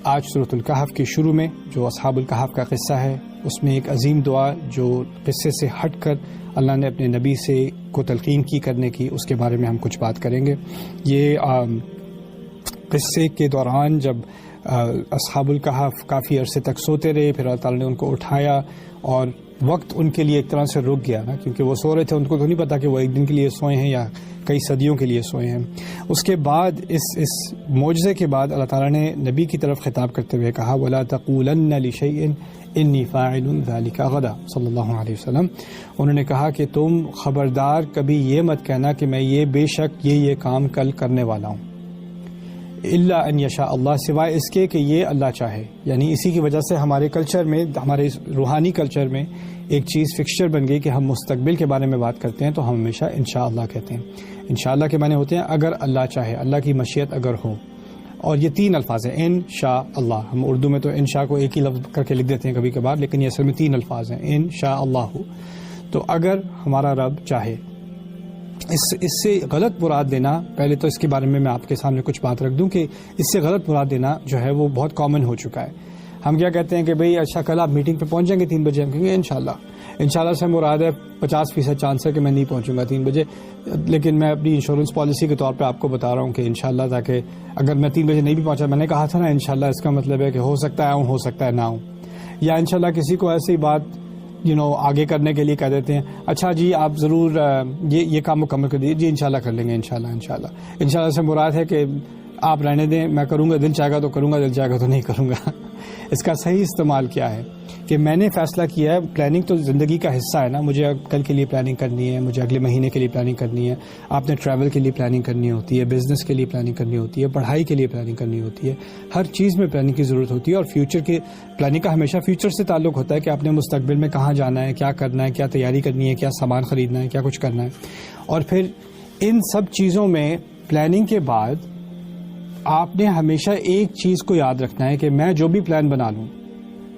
آج سورۃ الکہف کے شروع میں جو اصحاب الکہف کا قصہ ہے، اس میں ایک عظیم دعا جو قصے سے ہٹ کر اللہ نے اپنے نبی سے کو تلقین کی کرنے کی، اس کے بارے میں ہم کچھ بات کریں گے۔ یہ قصے کے دوران جب اصحاب الکہف کافی عرصے تک سوتے رہے، پھر اللہ تعالیٰ نے ان کو اٹھایا اور وقت ان کے لیے ایک طرح سے رک گیا نا، کیونکہ وہ سو رہے تھے، ان کو تو نہیں پتا کہ وہ ایک دن کے لیے سوئے ہیں یا کئی صدیوں کے لیے سوئے ہیں۔ اس کے بعد اس معجزے کے بعد اللہ تعالیٰ نے نبی کی طرف خطاب کرتے ہوئے کہا وَلَا تَقُولَنَّ لِشَيْءٍ إِنِّي فَاعِلٌ ذَلِكَ غَدًا، صلی اللہ علیہ وسلم۔ انہوں نے کہا کہ تم خبردار کبھی یہ مت کہنا کہ میں بے شک یہ کام کل کرنے والا ہوں، الا ان یشاء اللہ، سوائے اس کے کہ یہ اللہ چاہے۔ یعنی اسی کی وجہ سے ہمارے کلچر میں، ہمارے روحانی کلچر میں ایک چیز فکسچر بن گئی کہ ہم مستقبل کے بارے میں بات کرتے ہیں تو ہم ہمیشہ انشاءاللہ کہتے ہیں۔ انشاءاللہ کے معنی ہوتے ہیں اگر اللہ چاہے، اللہ کی مشیت اگر ہو۔ اور یہ 3 الفاظ ہیں، انشاء اللہ۔ ہم اردو میں تو انشاء کو ایک ہی لفظ کر کے لکھ دیتے ہیں کبھی کبھار، لیکن یہ اصل میں 3 الفاظ ہیں، انشاء اللہ۔ تو اگر ہمارا رب چاہے، اس سے غلط مراد دینا، پہلے تو اس کے بارے میں آپ کے سامنے کچھ بات رکھ دوں کہ اس سے غلط مراد دینا جو ہے وہ بہت کامن ہو چکا ہے۔ ہم کیا کہتے ہیں کہ بھئی اچھا کل آپ میٹنگ پہ پہنچ جائیں گے 3 بجے، ہم کہیں گے انشاءاللہ۔ انشاءاللہ سے مراد ہے 50% چانس ہے کہ میں نہیں پہنچوں گا 3 بجے، لیکن میں اپنی انشورنس پالیسی کے طور پہ آپ کو بتا رہا ہوں کہ انشاءاللہ، تاکہ اگر میں 3 بجے نہیں بھی پہنچا، میں نے کہا تھا نا انشاءاللہ، اس کا مطلب ہے کہ ہو سکتا ہے آؤں، ہو سکتا ہے نہ آؤں۔ یا انشاءاللہ کسی کو ایسی بات آگے کرنے کے لیے کہہ دیتے ہیں، اچھا جی آپ ضرور یہ کام مکمل کر دیجیے، جی انشاءاللہ کر لیں گے، انشاءاللہ سے مراد ہے کہ آپ رہنے دیں، میں کروں گا، دل چاہے گا تو کروں گا، دل چاہے گا تو نہیں کروں گا۔ اس کا صحیح استعمال کیا ہے کہ میں نے فیصلہ کیا ہے، پلاننگ تو زندگی کا حصہ ہے نا، مجھے کل کے لیے پلاننگ کرنی ہے، مجھے اگلے مہینے کے لیے پلاننگ کرنی ہے، آپ نے ٹریول کے لیے پلاننگ کرنی ہوتی ہے، بزنس کے لیے پلاننگ کرنی ہوتی ہے، پڑھائی کے لیے پلاننگ کرنی ہوتی ہے، ہر چیز میں پلاننگ کی ضرورت ہوتی ہے۔ اور فیوچر کے پلاننگ کا ہمیشہ فیوچر سے تعلق ہوتا ہے کہ آپ نے مستقبل میں کہاں جانا ہے، کیا کرنا ہے، کیا تیاری کرنی ہے، کیا سامان خریدنا ہے، کیا کچھ کرنا ہے۔ اور پھر ان سب چیزوں میں پلاننگ کے بعد آپ نے ہمیشہ ایک چیز کو یاد رکھنا ہے کہ میں جو بھی پلان بنا لوں،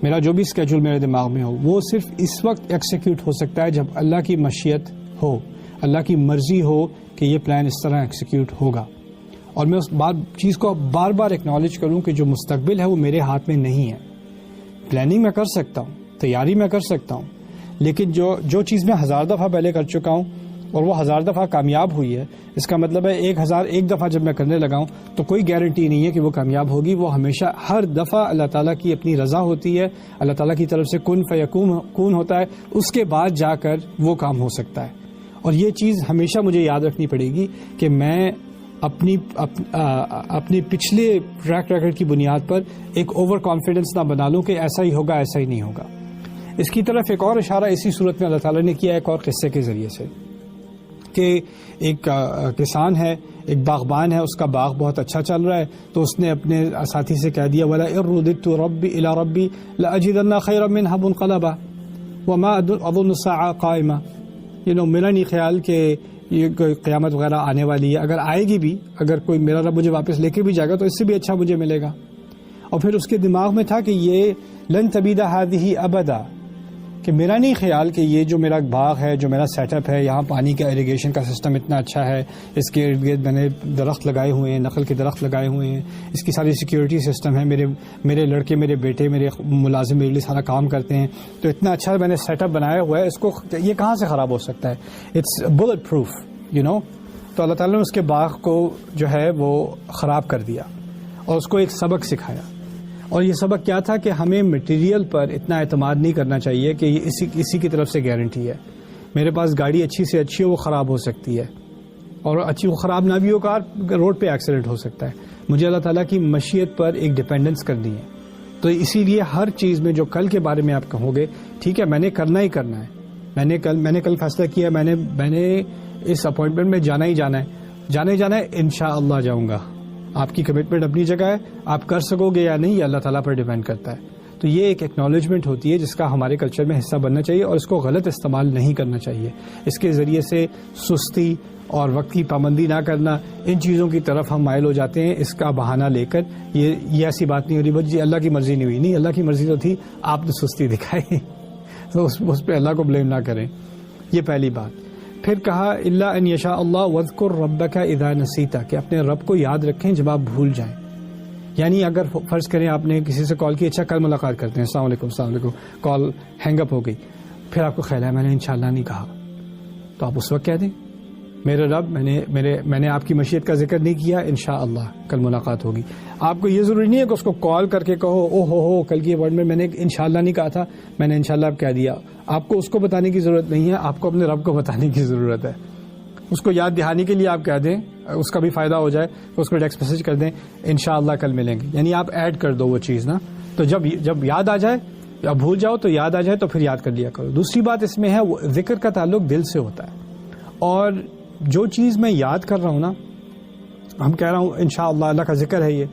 میرا جو بھی اسکیجول میرے دماغ میں ہو، وہ صرف اس وقت ایکسیکیوٹ ہو سکتا ہے جب اللہ کی مشیت ہو، اللہ کی مرضی ہو کہ یہ پلان اس طرح ایکسیکیوٹ ہوگا۔ اور میں اس چیز کو بار بار ایکنالج کروں کہ جو مستقبل ہے وہ میرے ہاتھ میں نہیں ہے۔ پلاننگ میں کر سکتا ہوں، تیاری میں کر سکتا ہوں، لیکن جو چیز میں 1000 دفعہ پہلے کر چکا ہوں اور وہ 1000 دفعہ کامیاب ہوئی ہے، اس کا مطلب ہے 1001 دفعہ جب میں کرنے لگا ہوں تو کوئی گارنٹی نہیں ہے کہ وہ کامیاب ہوگی۔ وہ ہمیشہ ہر دفعہ اللہ تعالیٰ کی اپنی رضا ہوتی ہے، اللہ تعالیٰ کی طرف سے کن فیکون ہوتا ہے، اس کے بعد جا کر وہ کام ہو سکتا ہے۔ اور یہ چیز ہمیشہ مجھے یاد رکھنی پڑے گی کہ میں اپنی پچھلے ٹریک ریکارڈ کی بنیاد پر ایک اوور کانفیڈنس نہ بنا لوں کہ ایسا ہی ہوگا، ایسا ہی نہیں ہوگا۔ اس کی طرف ایک اور اشارہ اسی صورت میں اللہ تعالیٰ نے کیا ایک اور قصے کے ذریعے سے، کہ ایک کسان ہے، ایک باغبان ہے، اس کا باغ بہت اچھا چل رہا ہے، تو اس نے اپنے ساتھی سے کہہ دیا وَلَئِن رُدِدتُّ رَبِّي إِلَىٰ رَبِّي لَأَجِدَنَّ خَيْرًا مِّنْهَا مُنقَلَبًا وَمَا أَظُنُّ السَّاعَةَ قَائِمَةً۔ میرا نہیں خیال کہ یہ کوئی قیامت وغیرہ آنے والی ہے، اگر آئے گی بھی، اگر کوئی میرا رب مجھے واپس لے کے بھی جائے گا تو اس سے بھی اچھا مجھے ملے گا۔ اور پھر اس کے دماغ میں تھا کہ یہ لن تبید هذه ابدا، کہ میرا نہیں خیال کہ یہ جو میرا باغ ہے، جو میرا سیٹ اپ ہے، یہاں پانی کا ایریگیشن کا سسٹم اتنا اچھا ہے، اس کے ارد گرد میں نے درخت لگائے ہوئے ہیں، نخل کے درخت لگائے ہوئے ہیں، اس کی ساری سیکیورٹی سسٹم ہے، میرے لڑکے، میرے بیٹے، میرے ملازم میرے لیے سارا کام کرتے ہیں، تو اتنا اچھا میں نے سیٹ اپ بنایا ہوا ہے، اس کو یہ کہاں سے خراب ہو سکتا ہے؟ اٹس بلٹ پروف، تو اللہ تعالیٰ نے اس کے باغ کو جو ہے وہ خراب کر دیا اور اس کو ایک سبق سکھایا۔ اور یہ سبق کیا تھا کہ ہمیں مٹیریل پر اتنا اعتماد نہیں کرنا چاہیے کہ یہ اسی کی طرف سے گارنٹی ہے۔ میرے پاس گاڑی اچھی سے اچھی ہو، وہ خراب ہو سکتی ہے، اور اچھی وہ خراب نہ بھی ہو، کار روڈ پہ ایکسیڈنٹ ہو سکتا ہے۔ مجھے اللہ تعالیٰ کی مشیت پر ایک ڈیپینڈنس کرنی ہے، تو اسی لیے ہر چیز میں جو کل کے بارے میں آپ کہو گے، ٹھیک ہے میں نے کرنا ہی کرنا ہے، میں نے کل فیصلہ کیا، میں نے اس اپوائنٹمنٹ میں جانا ہی جانا ہے، انشاءاللہ جاؤں گا۔ آپ کی کمٹمنٹ اپنی جگہ ہے، آپ کر سکو گے یا نہیں یہ اللہ تعالیٰ پر ڈیپینڈ کرتا ہے۔ تو یہ ایک ایکنالجمنٹ ہوتی ہے جس کا ہمارے کلچر میں حصہ بننا چاہیے، اور اس کو غلط استعمال نہیں کرنا چاہیے۔ اس کے ذریعے سے سستی اور وقت کی پابندی نہ کرنا، ان چیزوں کی طرف ہم مائل ہو جاتے ہیں، اس کا بہانہ لے کر یہ ایسی بات نہیں ہو رہی، بس جی اللہ کی مرضی نہیں ہوئی، نہیں اللہ کی مرضی تو تھی، آپ نے سستی دکھائی، تو اس پہ اللہ کو بلیم نہ کریں۔ یہ پہلی بات۔ پھر کہا الا ان یشاء اللہ واذکر ربک اذا نسیت، کہ اپنے رب کو یاد رکھیں جب آپ بھول جائیں۔ یعنی اگر فرض کریں آپ نے کسی سے کال کی، اچھا کل ملاقات کرتے ہیں، السلام علیکم، السلام علیکم، کال ہینگ اپ ہو گئی، پھر آپ کو خیال ہے میں نے انشاءاللہ نہیں کہا، تو آپ اس وقت کہہ دیں میرے رب میں نے آپ کی مشیت کا ذکر نہیں کیا، انشاءاللہ کل ملاقات ہوگی. آپ کو یہ ضروری نہیں ہے کہ اس کو کال کر کے کہو او ہو کل کی ورڈ میں نے انشاءاللہ نہیں کہا تھا، میں نے انشاءاللہ اب کہہ دیا. آپ کو اس کو بتانے کی ضرورت نہیں ہے، آپ کو اپنے رب کو بتانے کی ضرورت ہے. اس کو یاد دہانی کے لیے آپ کہہ دیں، اس کا بھی فائدہ ہو جائے، اس کو ٹیکسٹ میسج کر دیں انشاءاللہ کل ملیں گے. یعنی آپ ایڈ کر دو وہ چیز نا، تو جب یاد آ جائے یا بھول جاؤ تو یاد آ جائے تو پھر یاد کر لیا کرو. دوسری بات اس میں ہے وہ ذکر کا تعلق دل سے ہوتا ہے، اور جو چیز میں یاد کر رہا ہوں نا، ہم کہہ رہا ہوں انشاءاللہ اللہ کا ذکر ہے یہ،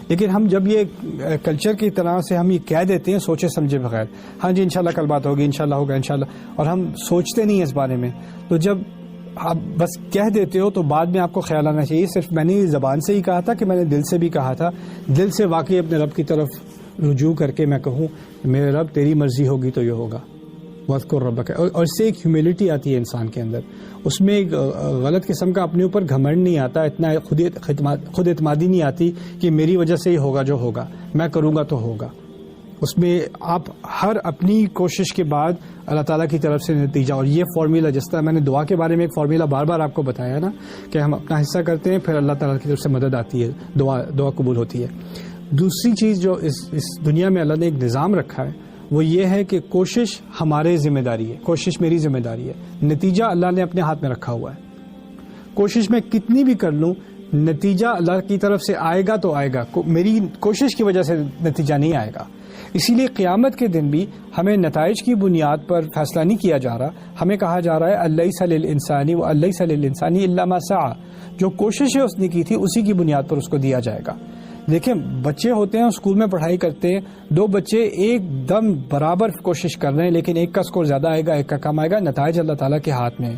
لیکن ہم جب یہ کلچر کی طرح سے ہم یہ کہہ دیتے ہیں سوچے سمجھے بغیر، ہاں جی انشاءاللہ کل بات ہوگی، انشاءاللہ ہوگا انشاءاللہ، اور ہم سوچتے نہیں اس بارے میں، تو جب آپ بس کہہ دیتے ہو تو بعد میں آپ کو خیال آنا چاہیے صرف میں نے زبان سے ہی کہا تھا کہ میں نے دل سے بھی کہا تھا. دل سے واقعی اپنے رب کی طرف رجوع کر کے میں کہوں میرے رب تیری مرضی ہوگی تو یہ ہوگا. وَاذْكُرْ رَبَّكَ، اور اس سے ایک ہیوملٹی آتی ہے انسان کے اندر، اس میں ایک غلط قسم کا اپنے اوپر گھمنڈ نہیں آتا، اتنا خود اعتمادی نہیں آتی کہ میری وجہ سے ہی ہوگا جو ہوگا، میں کروں گا تو ہوگا. اس میں آپ ہر اپنی کوشش کے بعد اللہ تعالیٰ کی طرف سے نتیجہ، اور یہ فارمولا جس طرح میں نے دعا کے بارے میں ایک فارمولا بار بار آپ کو بتایا نا کہ ہم اپنا حصہ کرتے ہیں پھر اللہ تعالیٰ کی طرف سے مدد آتی ہے، دعا قبول ہوتی ہے. دوسری چیز جو اس دنیا میں اللہ نے ایک نظام رکھا ہے وہ یہ ہے کہ کوشش ہمارے ذمہ داری ہے، کوشش میری ذمہ داری ہے، نتیجہ اللہ نے اپنے ہاتھ میں رکھا ہوا ہے. کوشش میں کتنی بھی کر لوں نتیجہ اللہ کی طرف سے آئے گا تو آئے گا، میری کوشش کی وجہ سے نتیجہ نہیں آئے گا. اسی لیے قیامت کے دن بھی ہمیں نتائج کی بنیاد پر فیصلہ نہیں کیا جا رہا، ہمیں کہا جا رہا ہے الیس للانسان والیس للانسان الا ما سعى، جو کوششیں اس نے کی تھی اسی کی بنیاد پر اس کو دیا جائے گا. دیکھیں بچے ہوتے ہیں اسکول میں پڑھائی کرتے ہیں، دو بچے ایک دم برابر کوشش کر رہے ہیں لیکن ایک کا سکور زیادہ آئے گا ایک کا کم آئے گا، نتائج اللہ تعالیٰ کے ہاتھ میں ہے.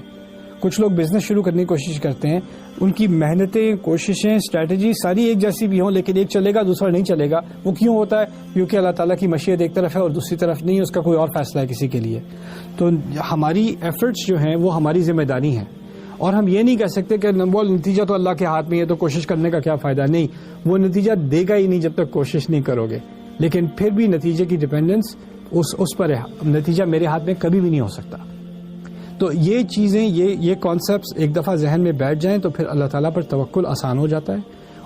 کچھ لوگ بزنس شروع کرنے کی کوشش کرتے ہیں، ان کی محنتیں کوششیں اسٹریٹجی ساری ایک جیسی بھی ہوں لیکن ایک چلے گا دوسرا نہیں چلے گا. وہ کیوں ہوتا ہے؟ کیونکہ اللہ تعالیٰ کی مشیت ایک طرف ہے اور دوسری طرف نہیں، اس کا کوئی اور فیصلہ ہے کسی کے لیے. تو ہماری ایفرٹس جو ہیں وہ ہماری ذمہ داری ہیں، اور ہم یہ نہیں کہہ سکتے کہ وہ نتیجہ تو اللہ کے ہاتھ میں ہے تو کوشش کرنے کا کیا فائدہ. نہیں، وہ نتیجہ دے گا ہی نہیں جب تک کوشش نہیں کرو گے، لیکن پھر بھی نتیجے کی ڈیپینڈنس اس پر ہے. نتیجہ میرے ہاتھ میں کبھی بھی نہیں ہو سکتا. تو یہ چیزیں یہ کانسیپٹس ایک دفعہ ذہن میں بیٹھ جائیں تو پھر اللہ تعالیٰ پر توکل آسان ہو جاتا ہے،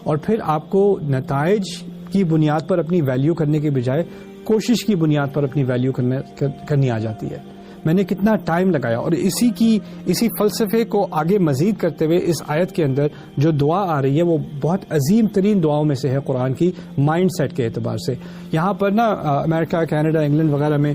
اور پھر آپ کو نتائج کی بنیاد پر اپنی ویلیو کرنے کے بجائے کوشش کی بنیاد پر اپنی ویلیو کرنی آ جاتی ہے. میں نے کتنا ٹائم لگایا، اور اسی فلسفے کو آگے مزید کرتے ہوئے اس آیت کے اندر جو دعا آ رہی ہے وہ بہت عظیم ترین دعاؤں میں سے ہے قرآن کی مائنڈ سیٹ کے اعتبار سے. یہاں پر نا امریکہ، کینیڈا، انگلینڈ وغیرہ میں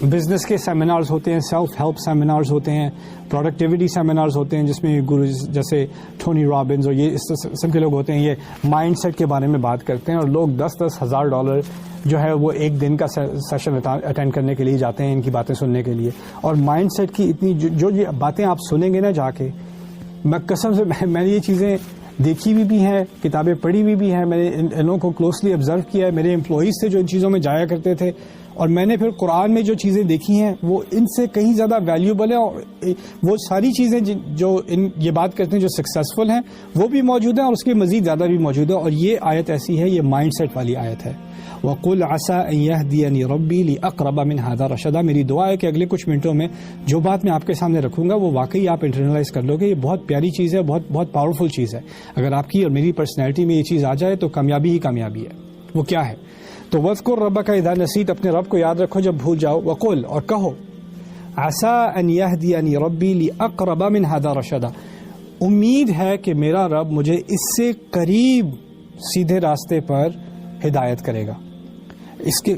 بزنس کے سیمینارز ہوتے ہیں، سیلف ہیلپ سیمینارز ہوتے ہیں، پروڈکٹیوٹی سیمینارز ہوتے ہیں جس میں گرو جیسے ٹونی رابنز اور یہ اس قسم کے لوگ ہوتے ہیں، یہ مائنڈ سیٹ کے بارے میں بات کرتے ہیں، اور لوگ $10,000 جو ہے وہ ایک دن کا سیشن اٹینڈ کرنے کے لیے جاتے ہیں ان کی باتیں سننے کے لیے. اور مائنڈ سیٹ کی اتنی جو یہ باتیں آپ سنیں گے نا جا کے، میں قسم سے میں نے یہ چیزیں دیکھی بھی ہیں، کتابیں پڑھی بھی ہیں، میں نے ان لوگوں کو کلوزلی آبزرو کیا ہے، میرے امپلائیز تھے جو ان چیزوں میں جایا کرتے تھے، اور میں نے پھر قرآن میں جو چیزیں دیکھی ہیں وہ ان سے کہیں زیادہ ویلیوبل ہیں. اور وہ ساری چیزیں جو یہ بات کرتے ہیں جو سکسیزفل ہیں وہ بھی موجود ہیں اور اس کے مزید زیادہ بھی موجود ہے. اور یہ آیت ایسی ہے، یہ مائنڈ سیٹ والی آیت ہے. وَقُلْ عَسَىٰ أَن يَهْدِيَنِي رَبِّي لِأَقْرَبَ مِنْ هَٰذَا رَشَدًا، میری دعا ہے کہ اگلے کچھ منٹوں میں جو بات میں آپ کے سامنے رکھوں گا وہ واقعی آپ انٹرنلائز کر لو گے. یہ بہت پیاری چیز ہے، بہت پاورفل چیز ہے. اگر آپ کی اور میری پرسنالٹی میں یہ چیز آ جائے تو کامیابی ہی کامیابی ہے. وہ کیا ہے؟ تو وَاذْكُرْ رَبَّكَ إِذَا نَسِيتَ، اپنے رب کو یاد رکھو جب بھول جاؤ. وَقُلْ، اور کہو، عَسَىٰ أَن يَهْدِيَنِي رَبِّي لِأَقْرَبَ مِنْ هَٰذَا رَشَدًا، امید ہے کہ میرا رب مجھے اس سے قریب سیدھے راستے پر ہدایت کرے گا. اس کے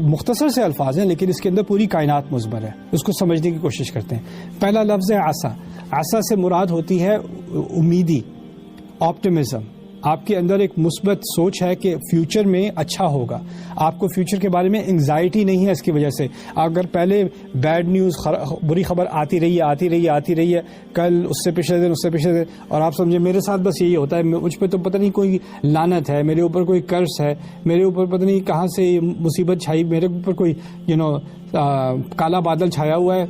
مختصر سے الفاظ ہیں لیکن اس کے اندر پوری کائنات مضمر ہے، اس کو سمجھنے کی کوشش کرتے ہیں. پہلا لفظ ہے عسا. عسا سے مراد ہوتی ہے امیدی، آپٹمزم. آپ کے اندر ایک مثبت سوچ ہے کہ فیوچر میں اچھا ہوگا، آپ کو فیوچر کے بارے میں انگزائٹی نہیں ہے. اس کی وجہ سے اگر پہلے بیڈ نیوز، بری خبر آتی رہی ہے، کل اس سے پچھلے دن، اور آپ سمجھے میرے ساتھ بس یہی ہوتا ہے، مجھ پہ تو پتہ نہیں کوئی لعنت ہے، میرے اوپر کوئی قرض ہے، میرے اوپر پتہ نہیں کہاں سے مصیبت چھائی، میرے اوپر کوئی کالا بادل چھایا ہوا ہے.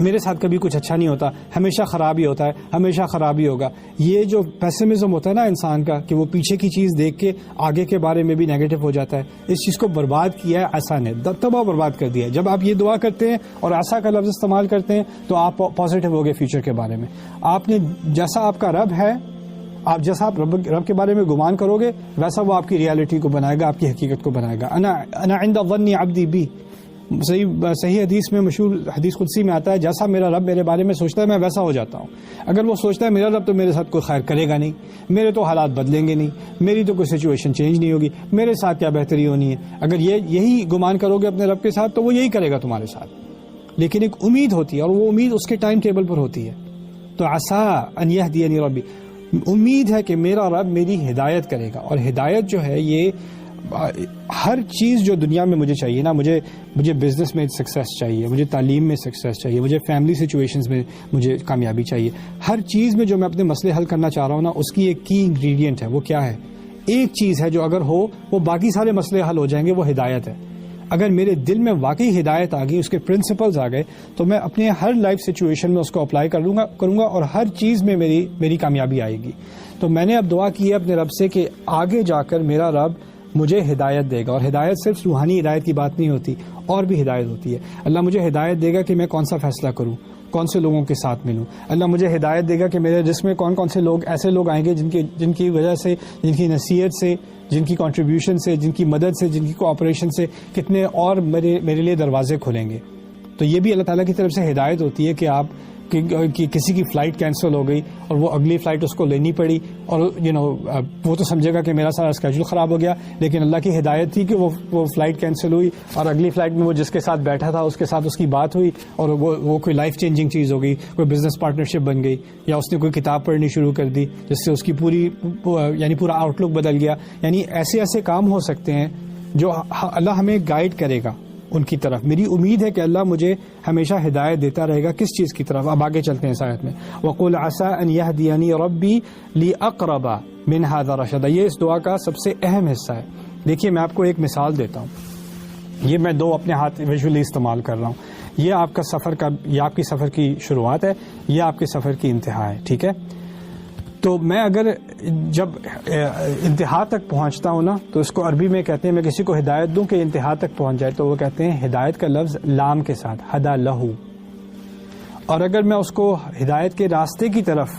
میرے ساتھ کبھی کچھ اچھا نہیں ہوتا، ہمیشہ خراب ہی ہوتا ہے، ہمیشہ خراب ہی ہوگا. یہ جو پیسمزم ہوتا ہے نا انسان کا کہ وہ پیچھے کی چیز دیکھ کے آگے کے بارے میں بھی نیگیٹو ہو جاتا ہے، اس چیز کو برباد کیا ہے عصا نے، تباہ برباد کر دیا ہے. جب آپ یہ دعا کرتے ہیں اور عصا کا لفظ استعمال کرتے ہیں تو آپ پازیٹیو ہو گئے فیوچر کے بارے میں. آپ نے جیسا آپ کا رب ہے، آپ جیسا آپ رب کے بارے میں گمان کرو گے ویسا وہ آپ کی ریالٹی کو بنائے گا، آپ کی حقیقت کو بنائے گا. انا عند ظن عبدی بی، صحیح حدیث میں، مشہور حدیث قدسی میں آتا ہے جیسا میرا رب میرے بارے میں سوچتا ہے میں ویسا ہو جاتا ہوں. اگر وہ سوچتا ہے میرا رب تو میرے ساتھ کوئی خیر کرے گا نہیں، میرے تو حالات بدلیں گے نہیں، میری تو کوئی سچویشن چینج نہیں ہوگی، میرے ساتھ کیا بہتری ہونی ہے، اگر یہی گمان کرو گے اپنے رب کے ساتھ تو وہ یہی کرے گا تمہارے ساتھ. لیکن ایک امید ہوتی ہے اور وہ امید اس کے ٹائم ٹیبل پر ہوتی ہے. تو عسا ان یہدینی ربی، امید ہے کہ میرا رب میری ہدایت کرے گا. اور ہدایت جو ہے یہ ہر چیز جو دنیا میں مجھے چاہیے نا، مجھے بزنس میں سکسیس چاہیے، مجھے تعلیم میں سکسیس چاہیے، مجھے فیملی سچویشنز میں مجھے کامیابی چاہیے، ہر چیز میں جو میں اپنے مسئلے حل کرنا چاہ رہا ہوں نا اس کی ایک کی انگریڈینٹ ہے. وہ کیا ہے؟ ایک چیز ہے جو اگر ہو وہ باقی سارے مسئلے حل ہو جائیں گے، وہ ہدایت ہے. اگر میرے دل میں واقعی ہدایت آ گئی، اس کے پرنسپلز آ گئے، تو میں اپنے ہر لائف سچویشن میں اس کو اپلائی کروں گا اور ہر چیز میں میری کامیابی آئے گی. تو میں نے اب دعا کی ہے اپنے رب سے کہ آگے جا کر میرا رب مجھے ہدایت دے گا. اور ہدایت صرف روحانی ہدایت کی بات نہیں ہوتی، اور بھی ہدایت ہوتی ہے. اللہ مجھے ہدایت دے گا کہ میں کون سا فیصلہ کروں، کون سے لوگوں کے ساتھ ملوں. اللہ مجھے ہدایت دے گا کہ میرے جسم میں کون سے لوگ ایسے لوگ آئیں گے جن کی وجہ سے، جن کی نصیحت سے، جن کی کنٹریبیوشن سے، جن کی مدد سے، جن کی کوآپریشن سے کتنے اور میرے لیے دروازے کھلیں گے. تو یہ بھی اللہ تعالیٰ کی طرف سے ہدایت ہوتی ہے کہ آپ کہ کسی کی فلائٹ کینسل ہو گئی اور وہ اگلی فلائٹ اس کو لینی پڑی، اور وہ تو سمجھے گا کہ میرا سارا اسکیجول خراب ہو گیا، لیکن اللہ کی ہدایت تھی کہ وہ فلائٹ کینسل ہوئی اور اگلی فلائٹ میں وہ جس کے ساتھ بیٹھا تھا اس کے ساتھ اس کی بات ہوئی اور وہ کوئی لائف چینجنگ چیز ہو گئی، کوئی بزنس پارٹنرشپ بن گئی، یا اس نے کوئی کتاب پڑھنی شروع کر دی جس سے اس کی پورا آؤٹ لک بدل گیا. یعنی ایسے کام ہو سکتے ہیں جو اللہ ہمیں گائیڈ کرے گا ان کی طرف. میری امید ہے کہ اللہ مجھے ہمیشہ ہدایت دیتا رہے گا. کس چیز کی طرف؟ اب آگے چلتے ہیں اس آیت میں. وَقُلْ عَسَىٰ أَنْ يَهْدِيَنِي رَبِّي لِأَقْرَبَ مِنْ هَٰذَا رَشَدًا. یہ اس دعا کا سب سے اہم حصہ ہے. دیکھیے میں آپ کو ایک مثال دیتا ہوں. یہ میں دو اپنے ہاتھ ویژولی استعمال کر رہا ہوں. یہ آپ کا یہ آپ کی سفر کی شروعات ہے، یہ آپ کے سفر کی انتہا ہے. ٹھیک ہے؟ تو میں اگر جب انتہا تک پہنچتا ہوں نا تو اس کو عربی میں کہتے ہیں، میں کسی کو ہدایت دوں کہ انتہا تک پہنچ جائے تو وہ کہتے ہیں ہدایت کا لفظ لام کے ساتھ، ہدا لہو. اور اگر میں اس کو ہدایت کے راستے کی طرف،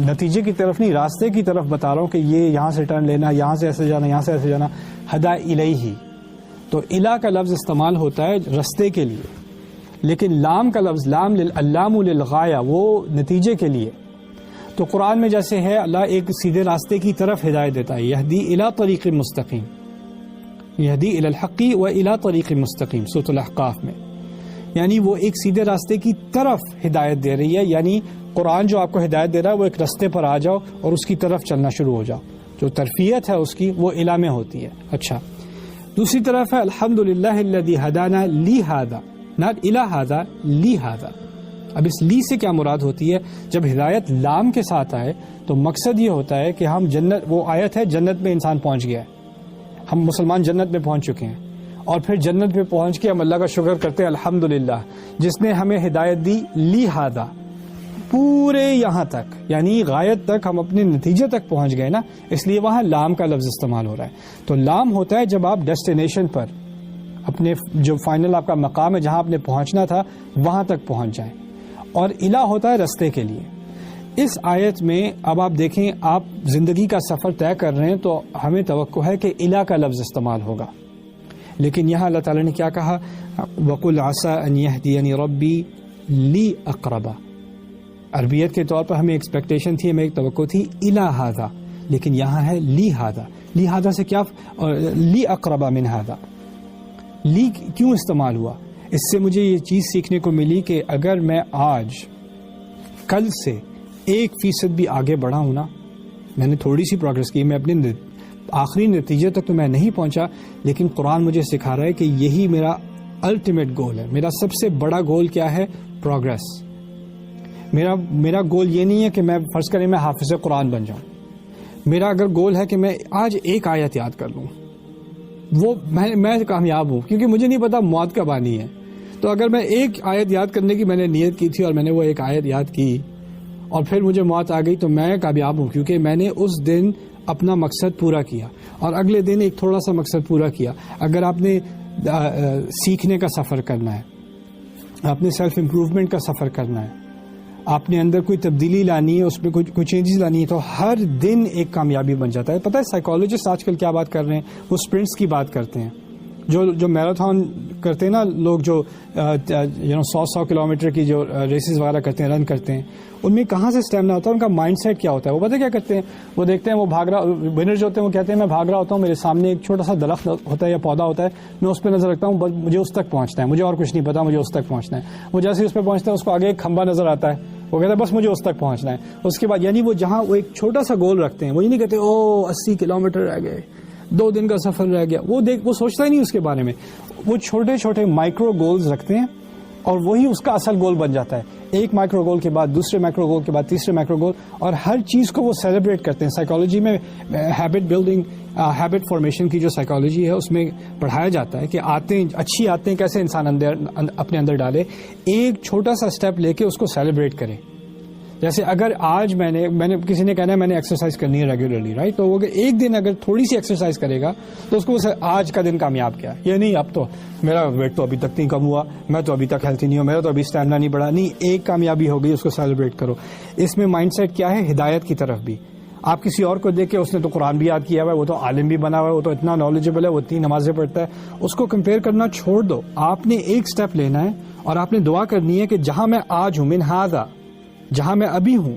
نتیجے کی طرف نہیں، راستے کی طرف بتا رہا ہوں کہ یہ یہاں سے ٹرن لینا، یہاں سے ایسے جانا، یہاں سے ایسے جانا، ہدا الیہ. تو الہ کا لفظ استعمال ہوتا ہے راستے کے لیے، لیکن لام کا لفظ اللام للغایہ، وہ نتیجے کے لیے. تو قرآن میں جیسے ہے اللہ ایک سیدھے راستے کی طرف ہدایت دیتا ہے، یہدی الی طریق مستقیم، یہدی الی الحق و الی طریق مستقیم سورۃ الاحقاف میں. یعنی وہ ایک سیدھے راستے کی طرف ہدایت دے رہی ہے. یعنی قرآن جو آپ کو ہدایت دے رہا ہے وہ ایک راستے پر آ جاؤ اور اس کی طرف چلنا شروع ہو جاؤ. جو ترفیت ہے اس کی وہ الی میں ہوتی ہے. اچھا، دوسری طرف ہے الحمدللہ الذی ہدانا لہذا، ناٹ الی ھذا، لہذا. اب اس لی سے کیا مراد ہوتی ہے؟ جب ہدایت لام کے ساتھ آئے تو مقصد یہ ہوتا ہے کہ ہم جنت، وہ آیت ہے جنت میں انسان پہنچ گیا ہے، ہم مسلمان جنت میں پہنچ چکے ہیں، اور پھر جنت میں پہنچ کے ہم اللہ کا شکر کرتے ہیں الحمدللہ جس نے ہمیں ہدایت دی لہذا، پورے یہاں تک، یعنی غایت تک، ہم اپنے نتیجے تک پہنچ گئے نا، اس لیے وہاں لام کا لفظ استعمال ہو رہا ہے. تو لام ہوتا ہے جب آپ ڈیسٹینیشن پر، اپنے جو فائنل آپ کا مقام ہے جہاں آپ نے پہنچنا تھا وہاں تک پہنچ جائیں. اور الہ ہوتا ہے رستے کے لیے. اس آیت میں اب آپ دیکھیں، آپ زندگی کا سفر طے کر رہے ہیں تو ہمیں توقع ہے کہ الہ کا لفظ استعمال ہوگا، لیکن یہاں اللہ تعالیٰ نے کیا کہا؟ وَقُلْ عَسَىٰ أَنْ يَهْدِيَنِي رَبِّي لِأَقْرَبَ. عربیت کے طور پر ہمیں ایکسپیکٹیشن تھی، ہمیں ایک توقع تھی الہ ھذا، لیکن یہاں ہے لی ھذا. لی ھذا سے کیا؟ لی اقرب من ھذا. لی کیوں استعمال ہوا؟ اس سے مجھے یہ چیز سیکھنے کو ملی کہ اگر میں آج کل سے 1% بھی آگے بڑھا ہوں نا، میں نے تھوڑی سی پروگرس کی، میں اپنے آخری نتیجے تک تو میں نہیں پہنچا، لیکن قرآن مجھے سکھا رہا ہے کہ یہی میرا الٹیمیٹ گول ہے. میرا سب سے بڑا گول کیا ہے؟ پروگرس. میرا گول یہ نہیں ہے کہ میں فرض کریں میں حافظ قرآن بن جاؤں. میرا اگر گول ہے کہ میں آج ایک آیت یاد کر لوں، وہ میں کامیاب ہوں، کیونکہ مجھے نہیں پتا موت کب آنی ہے. تو اگر میں ایک آیت یاد کرنے کی میں نے نیت کی تھی اور میں نے وہ ایک آیت یاد کی اور پھر مجھے موت آ گئی تو میں کامیاب ہوں، کیونکہ میں نے اس دن اپنا مقصد پورا کیا اور اگلے دن ایک تھوڑا سا مقصد پورا کیا. اگر آپ نے سیکھنے کا سفر کرنا ہے، آپ نے سیلف امپروومنٹ کا سفر کرنا ہے، آپ نے اندر کوئی تبدیلی لانی ہے، اس میں کوئی چینجز لانی ہے، تو ہر دن ایک کامیابی بن جاتا ہے. پتہ ہے سائیکالوجسٹ آج کل کیا بات کر رہے ہیں؟ وہ اسپرنٹس کی بات کرتے ہیں. جو میراتھن کرتے ہیں نا لوگ، جو 100 کلومیٹر کی جو ریسز وغیرہ کرتے ہیں، رن کرتے ہیں، ان میں کہاں سے اسٹیمنا ہوتا ہے؟ ان کا مائنڈ سیٹ کیا ہوتا ہے؟ وہ پتہ کیا کرتے ہیں؟ وہ دیکھتے ہیں وہ بھاگ رہا، ونر جو ہوتے ہیں وہ کہتے ہیں میں بھاگ رہا ہوتا ہوں، میرے سامنے ایک چھوٹا سا درخت ہوتا ہے یا پودا ہوتا ہے، میں اس پہ نظر رکھتا ہوں، مجھے اس تک پہنچنا ہے، مجھے اور کچھ نہیں پتا، مجھے اس تک پہنچنا ہے. وہ جیسے اس پہ پہنچتا ہے اس کو آگے ایک کھمبا نظر آتا ہے، وہ کہتا ہے بس مجھے اس تک پہنچنا ہے. اس کے بعد یعنی وہ جہاں وہ ایک چھوٹا سا گول رکھتے ہیں، وہ یہ نہیں کہتے 80 کلومیٹر رہ گئے، 2 دن کا سفر رہ گیا، وہ سوچتا ہی نہیں اس کے بارے میں. وہ چھوٹے چھوٹے مائکرو گولز رکھتے ہیں اور وہی اس کا اصل گول بن جاتا ہے. ایک مائکرو گول کے بعد دوسرے مائکرو گول کے بعد تیسرے مائکرو گول، اور ہر چیز کو وہ سیلیبریٹ کرتے ہیں. سائیکالوجی میں ہیبٹ بلڈنگ، ہیبٹ فارمیشن کی جو سائیکالوجی ہے اس میں پڑھایا جاتا ہے کہ اچھی عادتیں کیسے انسان اپنے اندر ڈالے، ایک چھوٹا سا اسٹیپ لے کے اس کو سیلیبریٹ کرے. جیسے اگر آج میں نے کسی نے کہنا ہے میں نے ایکسرسائز کرنی ہے ریگولرلی، رائٹ، تو وہ ایک دن اگر تھوڑی سی ایکسرسائز کرے گا تو اس کو آج کا دن کامیاب کیا. یہ نہیں اب تو میرا ویٹ تو ابھی تک نہیں کم ہوا، میں تو ابھی تک ہیلتھی نہیں ہوں، میرا تو ابھی اسٹیمنا نہیں بڑھا. نہیں، ایک کامیابی ہو گئی، اس کو سیلیبریٹ کرو. اس میں مائنڈ سیٹ کیا ہے؟ ہدایت کی طرف بھی. آپ کسی اور کو دیکھ کے اس نے تو قرآن بھی یاد کیا ہوا ہے، وہ تو عالم بھی بنا ہوا ہے، وہ تو اتنا نالجبل ہے، وہ اتنی نمازیں پڑھتا ہے، اس کو کمپیئر کرنا چھوڑ دو. آپ نے ایک اسٹیپ لینا ہے اور آپ نے دعا کرنی ہے کہ جہاں میں آج ہوں، من ہذا، جہاں میں ابھی ہوں،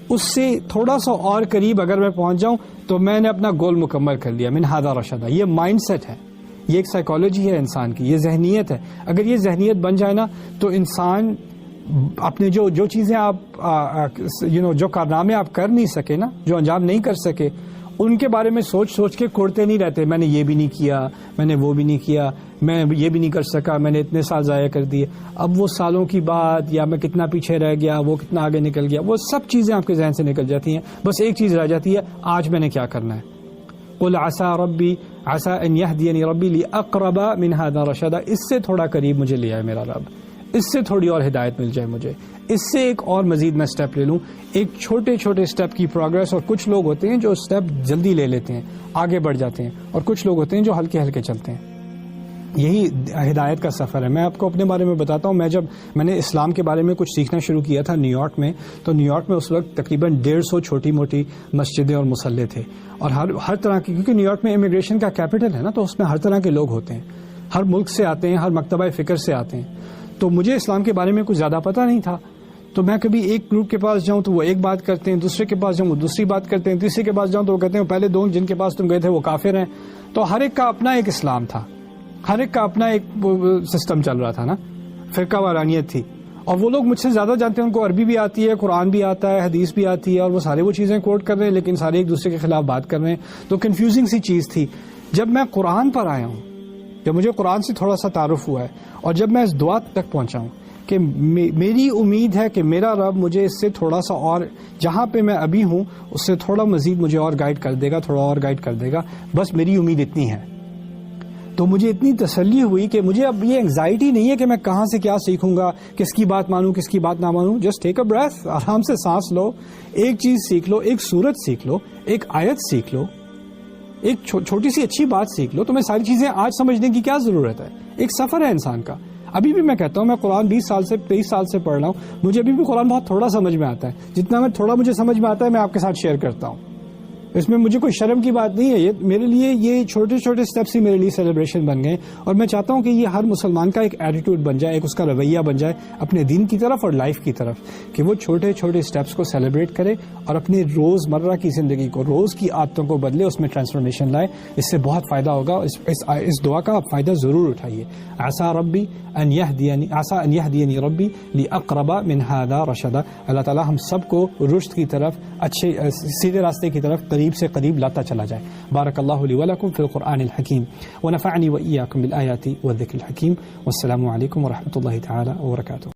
اس سے تھوڑا سا اور قریب اگر میں پہنچ جاؤں تو میں نے اپنا گول مکمل کر لیا. من ہذا رشدا. یہ مائنڈ سیٹ ہے، یہ ایک سائیکالوجی ہے انسان کی، یہ ذہنیت ہے. اگر یہ ذہنیت بن جائے نا تو انسان اپنے جو چیزیں آپ جو کارنامے آپ کر نہیں سکے نا، جو انجام نہیں کر سکے، ان کے بارے میں سوچ کے کوڑتے نہیں رہتے. میں نے یہ بھی نہیں کیا، میں نے وہ بھی نہیں کیا، میں یہ بھی نہیں کر سکا، میں نے اتنے سال ضائع کر دیے. اب وہ سالوں کی بات، یا میں کتنا پیچھے رہ گیا، وہ کتنا آگے نکل گیا، وہ سب چیزیں آپ کے ذہن سے نکل جاتی ہیں. بس ایک چیز رہ جاتی ہے، آج میں نے کیا کرنا ہے. قل عسى ربی عسى ان يهديني ربی لاقرب من هذا رشدا. اس سے تھوڑا قریب مجھے لے آئے میرا رب، اس سے تھوڑی اور ہدایت مل جائے مجھے، اس سے ایک اور مزید میں اسٹیپ لے لوں. ایک چھوٹے چھوٹے اسٹیپ کی پروگرس. اور کچھ لوگ ہوتے ہیں جو اسٹیپ جلدی لے لیتے ہیں، آگے بڑھ جاتے ہیں، اور کچھ لوگ ہوتے ہیں جو ہلکے ہلکے چلتے ہیں. یہی ہدایت کا سفر ہے. میں آپ کو اپنے بارے میں بتاتا ہوں. جب میں نے اسلام کے بارے میں کچھ سیکھنا شروع کیا تھا نیو یارک میں، تو نیو یارک میں اس وقت تقریباً 150 چھوٹی موٹی مسجدیں اور مصلے تھے، اور ہر طرح کی، کیونکہ نیو یارک میں امیگریشن کا کیپٹل ہے نا، تو اس میں ہر طرح کے لوگ ہوتے ہیں، ہر ملک سے آتے ہیں، ہر مکتبہ فکر سے آتے ہیں. تو مجھے اسلام کے بارے میں کچھ زیادہ پتہ نہیں تھا. تو میں کبھی ایک گروپ کے پاس جاؤں تو وہ ایک بات کرتے ہیں، دوسرے کے پاس جاؤں وہ دوسری بات کرتے ہیں، تیسرے کے پاس جاؤں تو وہ کہتے ہیں پہلے 2 جن کے پاس تم گئے تھے وہ کافر ہیں. تو ہر ایک کا اپنا ایک اسلام تھا، ہر ایک کا اپنا ایک سسٹم چل رہا تھا نا، فرقہ وارانیت تھی. اور وہ لوگ مجھ سے زیادہ جانتے ہیں، ان کو عربی بھی آتی ہے، قرآن بھی آتا ہے، حدیث بھی آتی ہے، اور وہ سارے وہ چیزیں کوٹ کر رہے ہیں، لیکن سارے ایک دوسرے کے خلاف بات کر رہے ہیں. تو کنفیوزنگ سی چیز تھی. جب میں قرآن پر آیا ہوں، جب مجھے قرآن سے تھوڑا سا تعارف ہوا ہے، اور جب میں اس دعا تک پہنچا ہوں کہ میری امید ہے کہ میرا رب مجھے اس سے تھوڑا سا اور، جہاں پہ میں ابھی ہوں اس سے تھوڑا مزید مجھے اور گائیڈ کر دے گا، تھوڑا اور گائیڈ کر دے گا، بس میری امید اتنی ہے. تو مجھے اتنی تسلی ہوئی کہ مجھے اب یہ انگزائٹی نہیں ہے کہ میں کہاں سے کیا سیکھوں گا، کس کی بات مانوں کس کی بات نہ مانوں. جسٹ ٹیک اے بریتھ، آرام سے سانس لو، ایک چیز سیکھ لو، ایک سورت سیکھ لو، ایک آیت سیکھ لو، ایک چھوٹی سی اچھی بات سیکھ لو. تمہیں ساری چیزیں آج سمجھنے کی کیا ضرورت ہے؟ ایک سفر ہے انسان کا. ابھی بھی میں کہتا ہوں، میں قرآن 20 سال سے 23 سال سے پڑھ رہا ہوں، مجھے ابھی بھی قرآن بہت تھوڑا سمجھ میں آتا ہے. جتنا میں تھوڑا مجھے سمجھ میں آتا ہے میں آپ کے ساتھ شیئر کرتا ہوں. اس میں مجھے کوئی شرم کی بات نہیں ہے. یہ میرے لیے یہ چھوٹے چھوٹے سٹیپس ہی میرے لیے سیلیبریشن بن گئے. اور میں چاہتا ہوں کہ یہ ہر مسلمان کا ایک ایٹیٹیوڈ بن جائے، ایک اس کا رویہ بن جائے اپنے دین کی طرف اور لائف کی طرف، کہ وہ چھوٹے چھوٹے سٹیپس کو سیلیبریٹ کرے اور اپنے روز مرہ کی زندگی کو، روز کی عادتوں کو بدلے، اس میں ٹرانسفارمیشن لائے. اس سے بہت فائدہ ہوگا. اس دعا کا آپ فائدہ ضرور اٹھائیے. عسى ربی ان يهديني ربی لاقرب من هذا رشدا. اللہ تعالی ہم سب کو رشد کی طرف، اچھے سیدھے راستے کی طرف قریب سے قریب لاتا چلا جائے. بارک اللہ لی ولکم فی القرآن الحکیم ونفعنی وإیاکم بالآیات والذکر الحکیم. والسلام علیکم ورحمۃ اللہ تعالی وبرکاتہ.